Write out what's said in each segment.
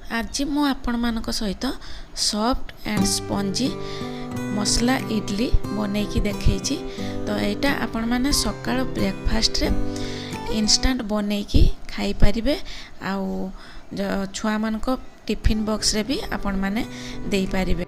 आज मु आपण मानक सहित सॉफ्ट एंड स्पंजी मसला इडली बनैकी देखैछि। तो यहाँ आपण माने सकाळ ब्रेकफास्ट रे इंस्टेंट बनैकी खाई परिबे आउ छुआ मानक टिफिन बॉक्स रे भी आपण माने देई परिबे।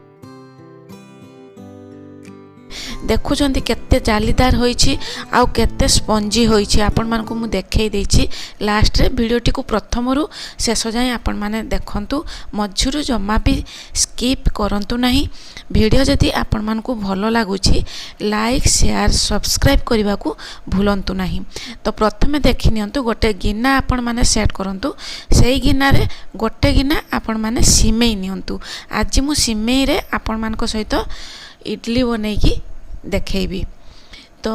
देखुछंती केते जालीदार होईछि आउ केते स्पंजी होईछि आपण मानकु मु देखै दैछि। लास्ट रे वीडियोटी को प्रथमरु शेष जाय आपण माने देखंतु, मझुरु जम्मा भी स्किप करंतु नाही। वीडियो जदि आपण मानकु भलो लागुछि लाइक शेयर सब्सक्राइब करबा को भूलंतु नाही। तो प्रथमे देखि नियंतु, गोटे गिना आपण माने सेट करंतु। सेही गिना रे गोटे गिना आपण माने सिमेई नियंतु। आज मु सिमेई रे आपण मानक सहित इडली बनैकी देखैबी। तो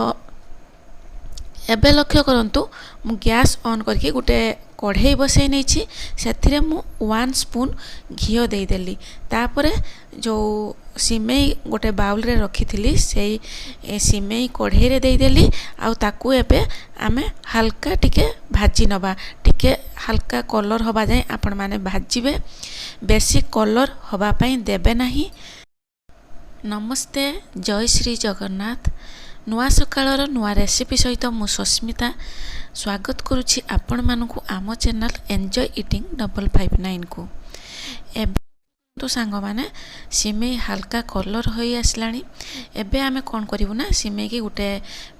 एबे लक्ष्य करंतु, मु गैस ऑन करके गोटे कढ़ाई बसई नहीं, से मु 1 स्पून घिओ दे देली। तापरे जो सिमेई गोटे बाउल रे रखी थी से सिमेई कढ़ाई रे दे देली। आउ ताकू एबे आमे हल्का टिके भाजी नबा, टिके हल्का कलर हवा जाए आपण माने भाजीबे, बेसी कलर हवा पई देबे नाही। नमस्ते, जय श्री जगन्नाथ। नुआ सकाळर नुआ रेसिपी सहित मु सस्मिता स्वागत करुछि आपण मानकु आम चैनल एन्जॉय इटिंग 559 को। एबे तो सांग माने सिमेई हल्का कलर होई आसलानी। एबे आमे कोन करिवु ना, सिमेई की गोटे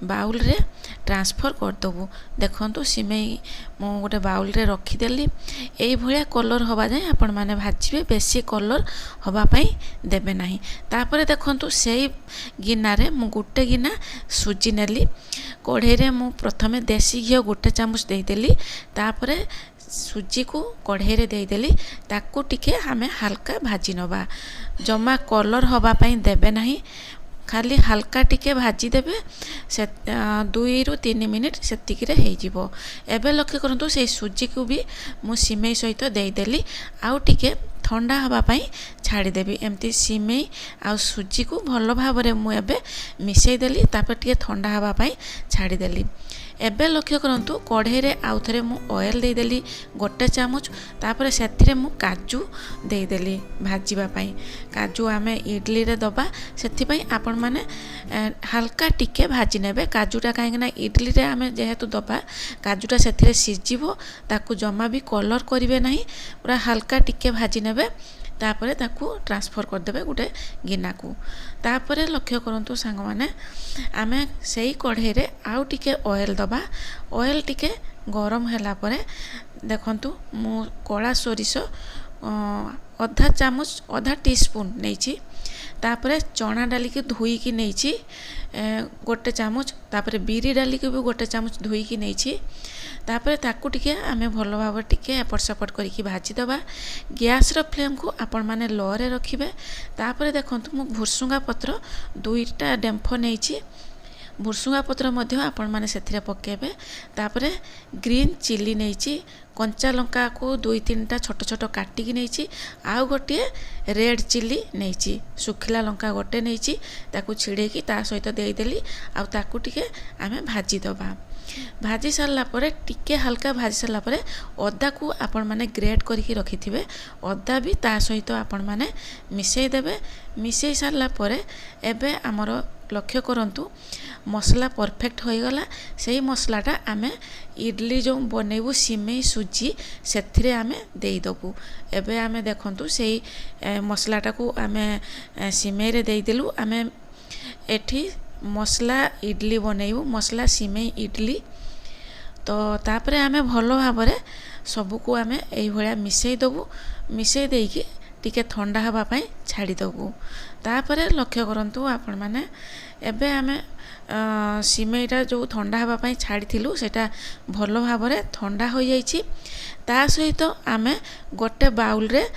बाउल रे ट्रांसफर कर दबु। देखंतु सिमेई मु गोटे बाउल रे रखी देली। एई भलिया कलर हवा जाय आपण माने भाजिबे, बेसी कलर हवा पई देबे नाही। तापरे देखंतु सेई गिना रे मु गोटे गिना सुजी नेली। कढ़ाई रे मु प्रथमे देसी घिओ गोटे चामच दे देली। तापरे सुजी को कढ़ाई रे दे देली। ताकू टिके हमें हल्का भाजी नबा, जमा कलर हवा पई देबे नाही, खाली हल्का टिके भाजी देबे। से 2 रु 3 मिनिट सेतिकी रे हेई जिवो। एबे लक्ष्य करंतु, से सुजी को भी मु सिमेई सहित दे देली। आउ टिके ठंडा हवा पई छाड़ी देबी। एमती सिमेई आउ सुजी को भलो भाव रे मु एबे मिसई देली। तापर टिके ठंडा हवा पई छाड़ी देली। एबे लक्ष्य करंतु, कढ़ाई रे आउ थरे मु ऑयल दे देली गोटे चामच। तापर सेथिरे मु काजू दे देली भाजीबा पई। काजू आमे इडली रे दबा, सेथि पई आपण माने हल्का टिके भाजी नेबे। काजूटा काहे ना इडली रे आमे जेहेतु दबा, काजूटा सेथिरे सिजिबो, ताकू जमा भी कलर करिवे नाही, पूरा हल्का टिके भाजी नेबे। तापरे ताकू ट्रांसफर कर देबे गोटे गिना को। तापरे लक्ष्य करंतु सांग माने, आमे सेही कढ़ाई रे आउ टिके ऑयल दबा। ऑयल टिके गरम होला परे देखंतु, मु कला सोरिष आधा चामच, आधा टीस्पून नेछि। तापरे चना डाली के धोई की नेछि गोटे चामच। तापरे बिरी डाली के भी गोटे चामच धोई की नेछि। तापरे ताकू टिके आमे भलो भाव टिके एपट सेपट करिकी भाजी दबा। गैस रो फ्लेम को आपण माने लो रे रखिबे। तापरे देखंतु, मु भुरसुंगा पत्र 2टा डेम्फ नेछि। भुरसुंगा पत्र मध्य आपण माने सेथिरे पकेबे। तापरे ग्रीन चिली नेछि, कंचा लंका को 2-3टा छोट छोट काटिकी नेछि। आउ गोटे रेड चिली नेछि, सुखिला लंका गोटे नेछि। ताकू छिड़ेकी ता सहित देई देली। आउ ताकू टिके आमे भाजी दबा। भाजी सारला परे, टिके हल्का भाजी सारला परे अदा को आपण माने ग्रेट करके रखिथिबे, अदा भी ता सहित आपण माने मिसई देबे। मिसई सारला परे एबे हमर लक्ष्य करंतु, मसला परफेक्ट हो गला। सेही मसलाटा आमे इडली जो बनेबू सिमेई सुजी सेथिरे आमे देई दबू। एबे आमे देखंतु, सेही मसलाटा को आमे सिमेई रे देई देलु। आमे एठी मसला इडली बनेबू, मसला सिमेई इडली। तो तापरे आमे भलो भाव रे सबु को आमे एई भलिया मिसई दबू। मिसई देकी टिके ठंडा हवा पई छाड़ी दबू। तापरे लक्ष्य करंतु, आपण माने एबे आमे सिमेईटा जो ठंडा हवा पई छाड़ी थिलु, सेटा भलो भाव रे ठंडा हो जाईछि। ता सहित आमे गोटे बाउल रे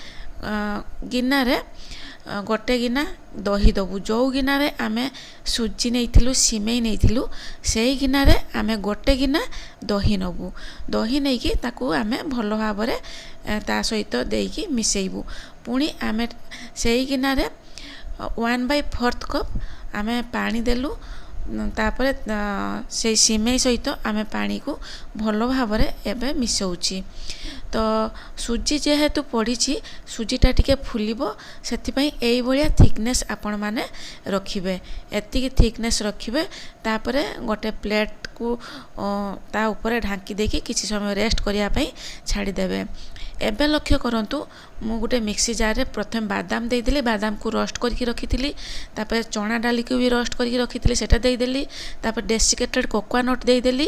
गिना रे गोटे गिना दही दबू। जो गिना रे आमे सुजी नेइथिलु, सिमेई नेइथिलु, सेही गिना रे आमे गोटे गिना दही नबू। दही नेइकी ताकू आमे भलो भाव रे ता सहित देइकी मिसेइबू। पुणी आमे सेही गिना रे 1/4 कप आमे पानी देलु। तापरे से सिमेई सहित आमे पानी को भल भाव एबे मिसौची। तो सुजी जेहेतु पड़ी सुजीटा टिके फुलिबो सेथिपई एई भलिया थिकनेस आपण माने रखिबे एतिकी थिकनेस रखिबे। तापरे गोटे प्लेट को ता ऊपर ढांकी देकी किछि समय रेस्ट करिया पई छाड़ी देबे। एबे लक्ष्य करंतु मु गोटे मिक्सी जार रे प्रथम बादाम देदेली, बादाम को रोस्ट करके रखी, तापर चना डाली को भी रोस्ट करके रखी सेटा देदेली, तापर डेसिकेटेड कोकोनट देदेली,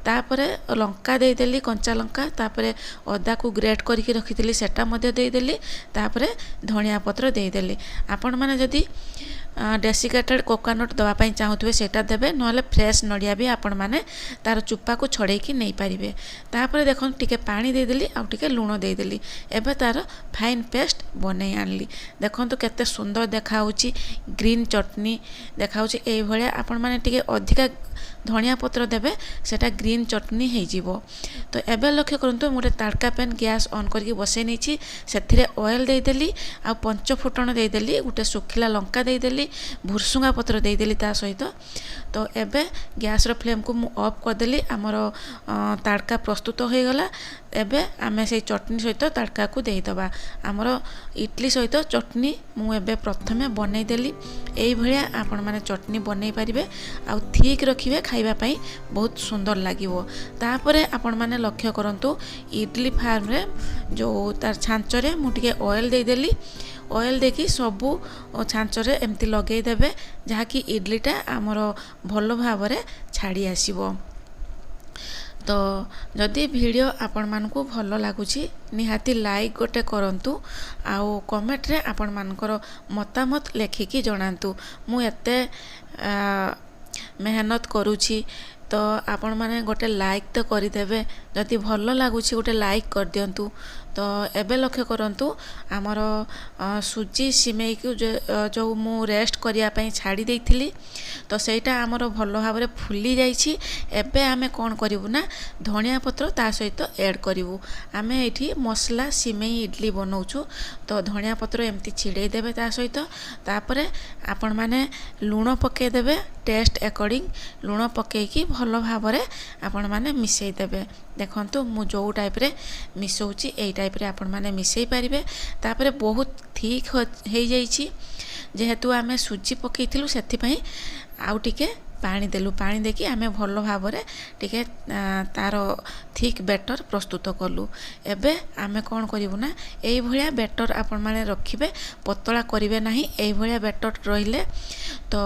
तापर लंका देदेली कंचा लंका, तापर अदा को ग्रेट करके रखी सेटा मध्य देदेली, तापर धनिया पत्र देदेली। आपण माने जदी डेसिकेटेड कोकोनट दवापाई चाहूथे सेटा देबे, नहले फ्रेश नड़िया भी आपण माने तार चुप्पा को छड़ेकी नहीं पारिबे। तापर देखो टिके पानी देदेली आ टिके लूण देदेली, एबे तार फाइन पेस्ट बनै आनली। देखो केते सुंदर देखाउची, ग्रीन चटनी देखाउची। एई भलिया आपण माने टिके अधिका धनिया पत्र देबे सेटा ग्रीन चटनी हो जिवो। तो एबे लक्ष्य करंतु मोटे ताड़का पैन गैस ऑन करके बसै नहीं, सेथिरे ऑयल देदेली आ पंच फुटण देदेली, गोटे सुखिला लंका देदेली, भुरसुंगा पत्र देदेली ता सहित। तो एबे गैस रो फ्लेम को मु ऑफ करदेली, आमर ताड़का प्रस्तुत हो गला। एबे आमे से चटनी सहित ताड़का को देदबा। आमर इडली सहित चटनी मु एबे प्रथमे बनै देली। एई भलिया आपण माने चटनी बनै परिबे आ ठीक रखिबे, खाइबा पई बहुत सुंदर लागिवो। तापरे आपण माने लक्ष्य करंतु इडली फार्म रे जो तार छांचरे मु टिके ऑयल देदेली, ऑयल देखी सबू छांचरे एमती लगे देबे जहाँकि इडलीटा आमर भल भाव छाड़ी आसीबो। तो जदि वीडियो आपण मानकु भल लागुची निहाती लाइक गोटे करंतु, आउ कमेंट रे आपण मानकर मतामत लेखिकी जणांतु। मु एते मेहनत करूची तो आपण माने गोटे लाइक तो करदेवे, जदि भल लगुच गोटे लाइक कर दिंतु। तो एबे लक्ष्य करंतु आमर सुजी सिमेई को जो मु रेस्ट करिया पई छाड़ी देइथिली, तो सेटा आमर भल भाव फुली जाइछि। एबे आमे कोन करिवु ना धनिया पत्र ता सहित ऐड करिवु। आमे एठी मसला सिमेई इडली बनाउछु, तो धनिया पत्र एमती छिड़े देबे ता सहित। तापरे आपण माने लूण पके देबे, टेस्ट अकॉर्डिंग लूण पकेकी भल भाव आपण माने मिसई देबे। देखंतु मु जो टाइप रे मिसौची एई टाइप रे आपण माने मिसई पारिबे। तापरे बहुत ठीक हो जाइछि, जेहेतु आमे सुजी पकेइथिलु सेथि पई आउ टिके पानी देलु, पानी देकी आमे भल भाव टिके तार थिक बेटर प्रस्तुत कलु। एबे आमे कोन करिवु ना एई भलिया बेटर आपण माने रखिबे, पतला करिवे नाही। एई भलिया बेटर रहिले तो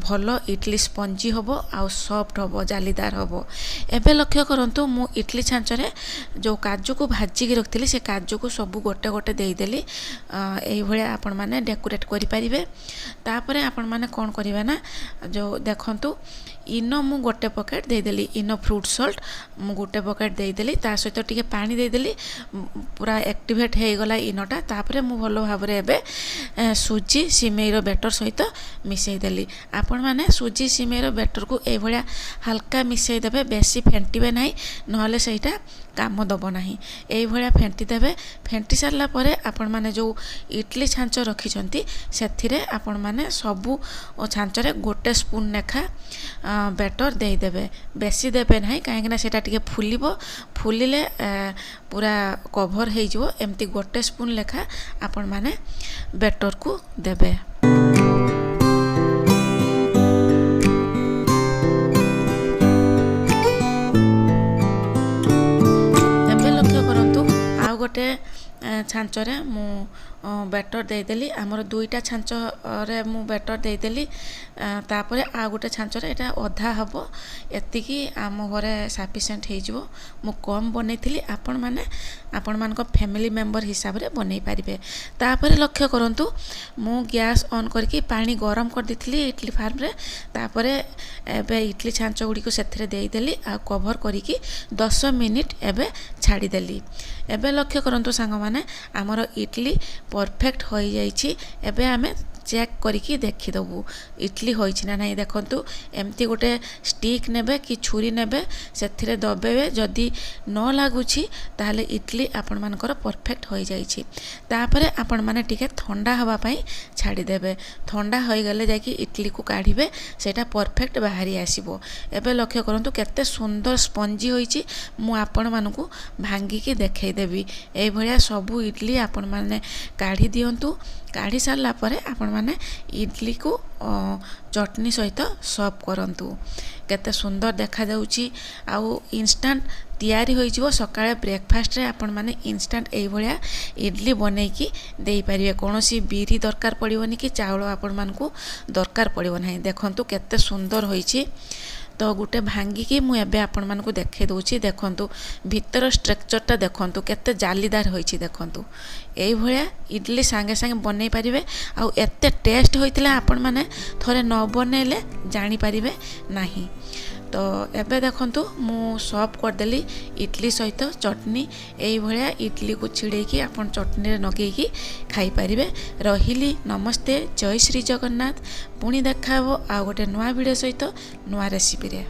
भल इडली स्पंजी होबो आ सॉफ्ट होबो, जालीदार होबो। एबे लक्ष्य करंतु मु इडली छांचरे जो काजू को भाजी की रखथिली से काजू को सब गोटे गोटे देई देली। एई भलिया आपण माने डेकोरेट करि परिबे। तापरे आपण माने कोन करिवे ना जो देखंतु इनो मु गोटे पकेट देदेली, इनो फ्रूट सॉल्ट मु गोटे पकेट देदेली, ता सहित टिके पानी देदेली, पूरा एक्टिवेट हो गला इनोटा। तापरे मु भलो भाव रे एबे सुजी सिमेईर बेटर सहित मिसई देली। आपण माने सुजी सिमेईर बेटर को ए भलिया हल्का मिसई देबे, बेसी फेंटिबे नाही, नहले सेटा काम दब नाही। एई भलिया फेंटी देबे। फेंटी सारला परे आपण माने जो इडली छांच रखिछंती सेथिरे आपण माने सबु छांचरे गोटे स्पून नेखा बेटर दे देबे, बेसी देबे नाही, काहेकि ना सेटा टिके फुलिबो, फुलिले पूरा कभर हो जिवो। एमती गोटे स्पून लेखा आपण माने बेटर को देबे। एबे लक्ष्य करंतु आ गोटे छांचरे मु बेटर देदेली। आमर दुईटा छांच रे मु बेटर देदेली। तापरे आ गोटे छांच रे एटा अधा हबो, एतिकी आम घरे सफिशिएंट हो जिवो। मु कम बनैथिली, आपण माने आपण मानको फैमिली मेंबर हिसाब रे बनै पारिबे। तापरे लक्ष्य करंतु मु गैस ऑन करके पानी गरम कर दिथिली इडली फार्म रे। तापरे एबे इडली छांच गुडी को सेथिरे देई देली आ कवर करिकी 10 मिनिट एबे छाड़ी देली। एबे लक्ष्य करंतु सांग माने आमर इडली परफेक्ट हो जाइछि। एबे आमे चेक करिकी देखिदेबू इडली होइछि ना नहीं। देखंतु एमती गोटे स्टिक नेबे कि छुरी नेबे से दबेबे जदि न लागुछि ताहले इडली आपण मानकर परफेक्ट हो जाइछि। तापरे आपण माने टिके ठंडा हवा पई छाड़ी देबे। ठंडा होई गले जाकि इडली को काढिबे सेटा परफेक्ट बाहरी आसीबो। एबे लक्ष्य करंतु केते सुंदर स्पंजी होइछि। मु आपण मानकु भांगी के देखै देबी। एई भलिया सबु इडली आपण माने काढी दियंतु। काढ़ी सारा पर आपण माने इडली को चटनी सहित सर्व करंतु। केते सुंदर देखा जाउची आउ इंस्टेंट तैयारी होई जिवो। सकाळे ब्रेकफास्ट रे आपण माने इंस्टेंट एई भलिया इडली बनेकी देई परिबे। कोनोसी बीरी दरकार पड़िबोनी कि चावल आपण मानकु दरकार पड़िबो नाही। देखंतु केते सुंदर होईची। तो गोटे भांगिकी मु एबे आपण मानकु देखे दउची। देखंतु भीतर स्ट्रक्चरटा देखंतु केते जालीदार होईची। देखंतु एई भलिया इडली सांगे सांगे बनै परिबे। आउ एते टेस्ट होइतिला आपण माने थरे न बनेले जानि परिबे नाही। तो एबे देखंतु मु सर्व कर देली इडली सहित चटनी। एई भलिया इडली को छिड़ेकी आपण चटनी रे नगेकी खाई परिबे। रहिली नमस्ते, जय श्री जगन्नाथ। पुणी देखाबो आ गोटे नुआ वीडियो सहित नुआ रेसिपी रे।